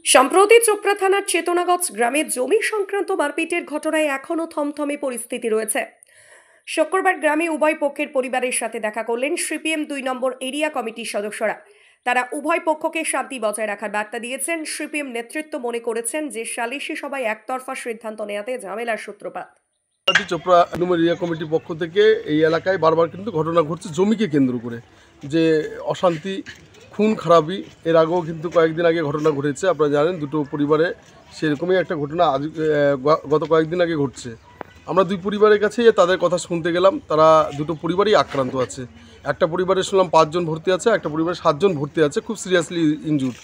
সম্প্রতি চোপড়া থানার চেতনাগঞ্জ গ্রামে জমি সংক্রান্ত মারপিটের ঘটনায় এখনও থমথমে পরিস্থিতি রয়েছে। শুক্রবার গ্রামে উভয় পক্ষের পরিবারের সাথে দেখা করলেন সিপিএম 2 নম্বর এরিয়া কমিটির সদস্যরা। তারা উভয় পক্ষকে শান্তি বজায় রাখার বার্তা দিয়েছেন। সিপিএম নেতৃত্ব মনে করেছেন যে সালিশি সভায় একতরফা সিদ্ধান্ত নেওয়াতে ঝামেলার সূত্রপাত। চোপড়া নম্বর এরিয়া কমিটির পক্ষ থেকে এই এলাকায় বারবার কিন্তু ঘটনা ঘটছে জমিকে কেন্দ্র করে, যে অশান্তি, খুন খারাপি। এর আগেও কিন্তু কয়েকদিন আগে ঘটনা ঘটেছে, আপনারা জানেন, দুটো পরিবারে সেরকমই একটা ঘটনা আজ গত কয়েকদিন আগে ঘটছে। আমরা দুই পরিবারের কাছে তাদের কথা শুনতে গেলাম, তারা দুটো পরিবারই আক্রান্ত আছে। একটা পরিবারে শুনলাম 5 জন ভর্তি আছে, একটা পরিবারে 7 জন ভর্তি আছে, খুব সিরিয়াসলি ইনজুর্ড,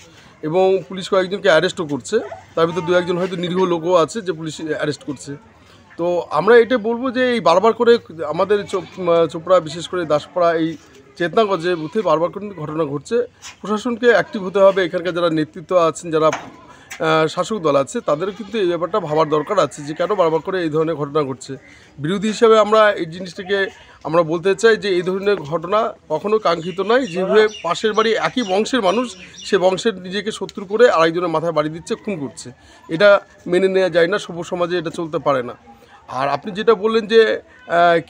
এবং পুলিশ কয়েকজনকে অ্যারেস্টও করছে। তার ভিতর 2-1 জন হয়তো নিরীহ লোকও আছে যে পুলিশ অ্যারেস্ট করছে। তো আমরা এটা বলবো যে এই বারবার করে আমাদের চোপড়া, বিশেষ করে দাসপাড়া, এই চেতনাগঞ্জে বুথে বারবার করে ঘটনা ঘটছে। প্রশাসনকে অ্যাক্টিভ হতে হবে। এখানকার যারা নেতৃত্ব আছেন, যারা শাসক দল আছে, তাদের কিন্তু এই ব্যাপারটা ভাবার দরকার আছে যে কেন বারবার করে এই ধরনের ঘটনা ঘটছে। বিরোধী হিসাবে আমরা এই জিনিসটাকে আমরা বলতে চাই যে এই ধরনের ঘটনা কখনো কাঙ্ক্ষিত নয়। যেভাবে পাশের বাড়ি একই বংশের মানুষ, সে বংশের নিজেকে শত্রু করে আরেকজনের মাথায় বাড়ি দিচ্ছে, খুন করছে, এটা মেনে নেওয়া যায় না। সভ্য সমাজে এটা চলতে পারে না। আর আপনি যেটা বললেন যে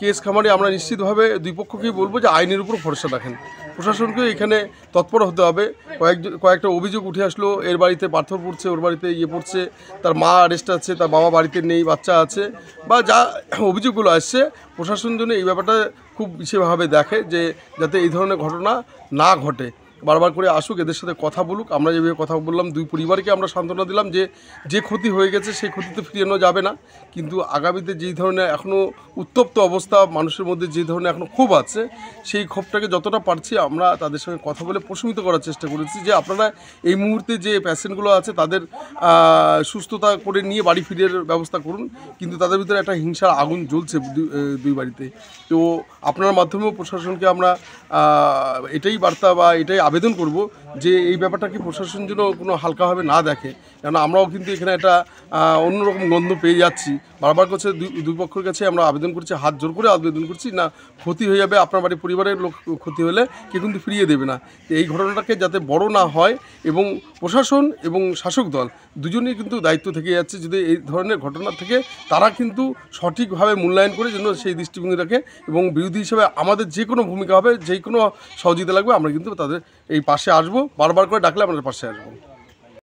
কেস খামারে, আমরা নিশ্চিতভাবে দুই পক্ষকেই বলবো যে আইনের উপর ভরসা রাখেন। প্রশাসনকেও এখানে তৎপর হতে হবে। কয়েকটা অভিযোগ উঠে আসলো, এর বাড়িতে পাথর পড়ছে, ওর বাড়িতে পড়ছে, তার মা আরেস্ট আছে, তার বাবা বাড়িতে নেই, বাচ্চা আছে, বা যা অভিযোগগুলো আসছে, প্রশাসন জন্য এই ব্যাপারটা খুব বিশেষভাবে দেখে যে যাতে এই ধরনের ঘটনা না ঘটে। বারবার করে আসুক, এদের সাথে কথা বলুক। আমরা যেভাবে কথা বললাম, দুই পরিবারকে আমরা সান্ত্বনা দিলাম যে ক্ষতি হয়ে গেছে সেই ক্ষতি তো ফিরিয়ে নেওয়া যাবে না, কিন্তু আগামীতে যেই ধরনের এখনও উত্তপ্ত অবস্থা, মানুষের মধ্যে যে ধরনের এখনও ক্ষোভ আছে, সেই ক্ষোভটাকে যতটা পারছি আমরা তাদের সঙ্গে কথা বলে প্রশমিত করার চেষ্টা করেছি যে আপনারা এই মুহূর্তে যে পেশেন্টগুলো আছে তাদের সুস্থতা করে নিয়ে বাড়ি ফিরের ব্যবস্থা করুন, কিন্তু তাদের ভিতরে একটা হিংসার আগুন জ্বলছে দুই বাড়িতে। তো আপনার মাধ্যমেও প্রশাসনকে আমরা এটাই বার্তা বা এটাই আবেদন করব যে এই ব্যাপারটাকে প্রশাসন যেন কোনো হালকাভাবে না দেখে, কেন আমরাও কিন্তু এখানে একটা অন্যরকম গন্ধ পেয়ে যাচ্ছি। বারবার করছে দুই পক্ষের কাছে আমরা আবেদন করছি, হাত জোর করে আবেদন করছি, না ক্ষতি হয়ে যাবে, আপনার বাড়ির পরিবারের লোক ক্ষতি হলে কেউ কিন্তু ফিরিয়ে দেবে না। এই ঘটনাটাকে যাতে বড় না হয়, এবং প্রশাসন এবং শাসক দল দুজনেই কিন্তু দায়িত্ব থেকে যাচ্ছে যদি এই ধরনের ঘটনা থেকে তারা কিন্তু সঠিকভাবে মূল্যায়ন করে যেন সেই দৃষ্টিভঙ্গি রাখে, এবং বিরোধী হিসেবে আমাদের যে কোনো ভূমিকা হবে, যে কোনো সহযোগিতা লাগবে, আমরা কিন্তু তাদের এই পাশে আসবো। বারবার করে ডাকলে আমাদের পাশে আসবো।